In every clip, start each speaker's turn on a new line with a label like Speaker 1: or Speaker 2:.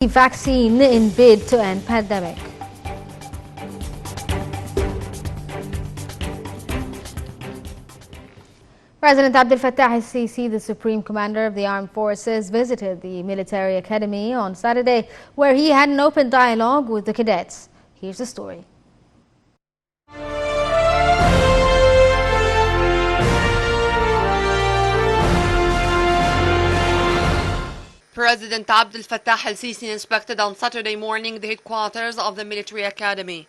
Speaker 1: Vaccine in bid to end pandemic. President Abdel Fattah al-Sisi, the Supreme Commander of the Armed Forces, visited the military academy on Saturday, where he had an open dialogue with the cadets. Here's the story.
Speaker 2: President Abdel Fattah al-Sisi inspected on Saturday morning the headquarters of the military academy.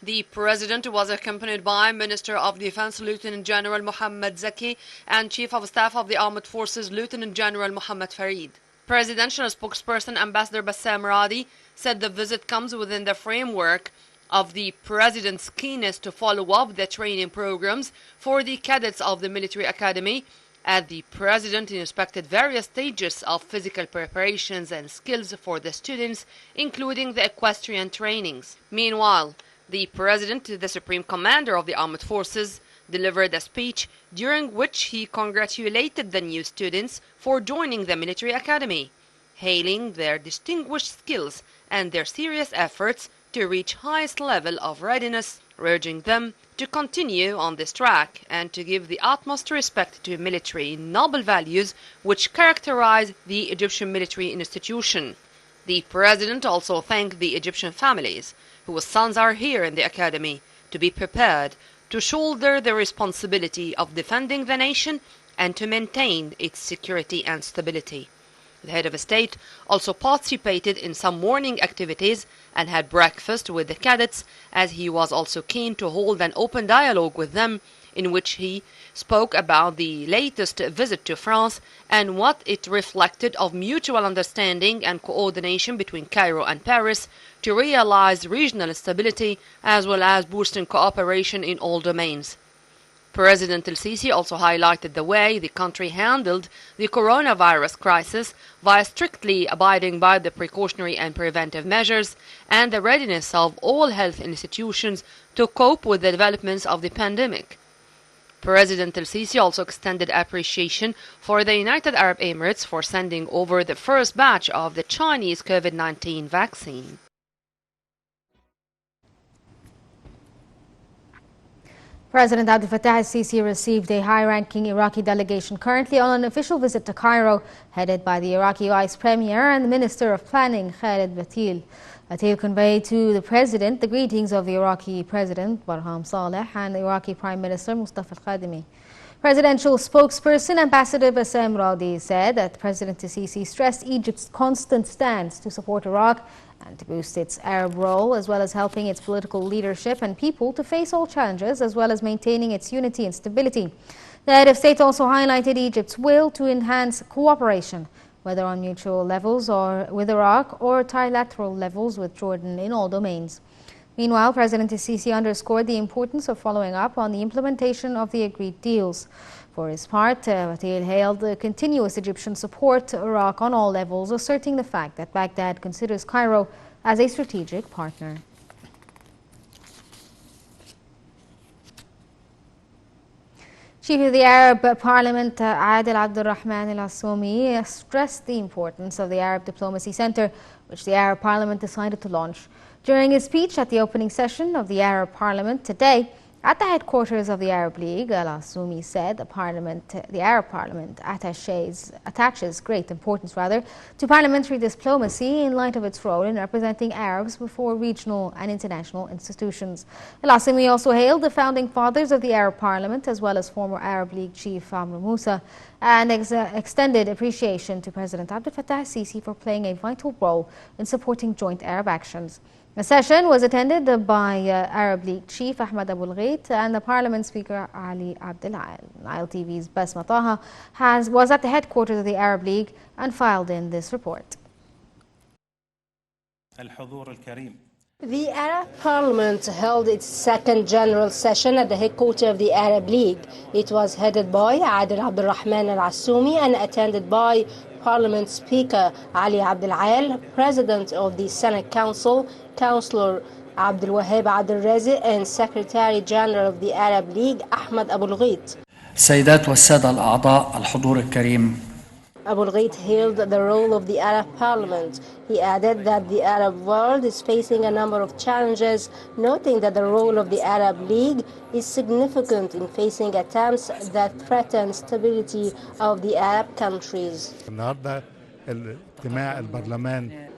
Speaker 2: The president was accompanied by Minister of Defense Lieutenant General Mohammed Zaki and Chief of Staff of the Armed Forces Lieutenant General Mohammed Farid. Presidential spokesperson Ambassador Bassam Radi said the visit comes within the framework of the president's keenness to follow up the training programs for the cadets of the military academy, as the president inspected various stages of physical preparations and skills for the students, including the equestrian trainings. Meanwhile, the president, the Supreme Commander of the Armed Forces, delivered a speech during which he congratulated the new students for joining the military academy, hailing their distinguished skills and their serious efforts to reach highest level of readiness, urging them to continue on this track and to give the utmost respect to military noble values which characterize the Egyptian military institution. The president also thanked the Egyptian families whose sons are here in the academy to be prepared to shoulder the responsibility of defending the nation and to maintain its security and stability. The head of state also participated in some morning activities and had breakfast with the cadets, as he was also keen to hold an open dialogue with them, in which he spoke about the latest visit to France and what it reflected of mutual understanding and coordination between Cairo and Paris to realize regional stability as well as boosting cooperation in all domains. President al-Sisi also highlighted the way the country handled the coronavirus crisis by strictly abiding by the precautionary and preventive measures and the readiness of all health institutions to cope with the developments of the pandemic. President al-Sisi also extended appreciation for the United Arab Emirates for sending over the first batch of the Chinese COVID-19 vaccine.
Speaker 1: President Abdel Fattah al-Sisi received a high-ranking Iraqi delegation currently on an official visit to Cairo, headed by the Iraqi Vice Premier and the Minister of Planning, Khalid Batil. Batil conveyed to the President the greetings of the Iraqi President, Barham Saleh, and the Iraqi Prime Minister, Mustafa al-Kadhimi. Presidential spokesperson Ambassador Bassam Radi said that President al-Sisi stressed Egypt's constant stance to support Iraq and to boost its Arab role, as well as helping its political leadership and people to face all challenges, as well as maintaining its unity and stability. The head of state also highlighted Egypt's will to enhance cooperation, whether on mutual levels or with Iraq or trilateral levels with Jordan in all domains. Meanwhile, President al-Sisi underscored the importance of following up on the implementation of the agreed deals. For his part, Batil hailed the continuous Egyptian support to Iraq on all levels, asserting the fact that Baghdad considers Cairo as a strategic partner. Chief of the Arab Parliament, Adel Abdurrahman al-Assoumi, stressed the importance of the Arab Diplomacy Center, which the Arab Parliament decided to launch. During his speech at the opening session of the Arab Parliament today, at the headquarters of the Arab League, al-Assoumi said the Arab Parliament attaches great importance to parliamentary diplomacy in light of its role in representing Arabs before regional and international institutions. Al-Assoumi also hailed the founding fathers of the Arab Parliament, as well as former Arab League chief Amr Moussa, and extended appreciation to President Abdel Fattah al-Sisi for playing a vital role in supporting joint Arab actions. The session was attended by Arab League Chief Ahmed Abul Ghait and the Parliament Speaker Ali Abdel Al. Nile TV's Basma Taha was at the headquarters of the Arab League and filed in this report.
Speaker 3: The Arab Parliament held its second general session at the headquarters of the Arab League. It was headed by Adel Abdurrahman al-Assoumi and attended by Parliament Speaker Ali Abdel Al, President of the Senate Council, Councillor Abdel Wahab Abdel Razi, and Secretary General of the Arab League Ahmed Abul Ghait.
Speaker 4: السيدات والسادة الأعضاء الحضور الكريم
Speaker 3: Abu Ghait hailed the role of the Arab Parliament. He added that the Arab world is facing a number of challenges, noting that the role of the Arab League is significant in facing attempts that threaten stability of the Arab countries.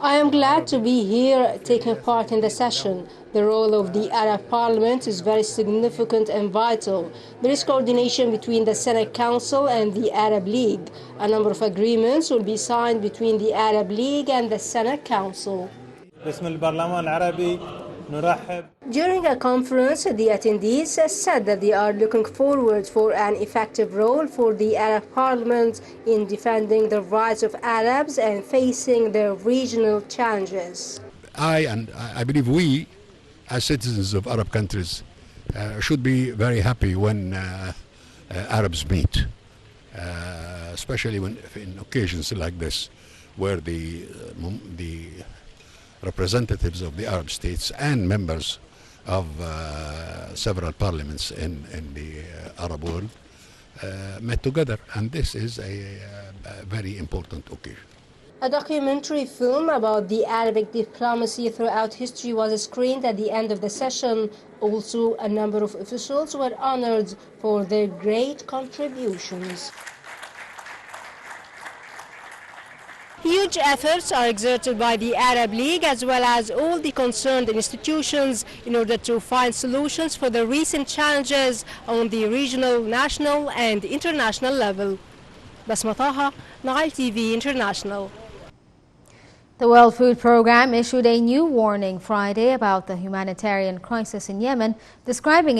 Speaker 3: I am glad to be here taking part in the session. The role of the Arab Parliament is very significant and vital. There is coordination between the Senate Council and the Arab League. A number of agreements will be signed between the Arab League and the Senate Council. During a conference, the attendees said that they are looking forward for an effective role for the Arab Parliament in defending the rights of Arabs and facing their regional challenges.
Speaker 4: I believe we, as citizens of Arab countries, should be very happy when Arabs meet, especially when in occasions like this, where the representatives of the Arab states and members of several parliaments in the Arab world met together, and this is a very important occasion.
Speaker 3: A documentary film about the Arabic diplomacy throughout history was screened at the end of the session. Also, a number of officials were honored for their great contributions. Huge efforts are exerted by the Arab League as well as all the concerned institutions in order to find solutions for the recent challenges on the regional, national and international level. Basma Taha, Nile TV International.
Speaker 1: The World Food Programme issued a new warning Friday about the humanitarian crisis in Yemen, describing it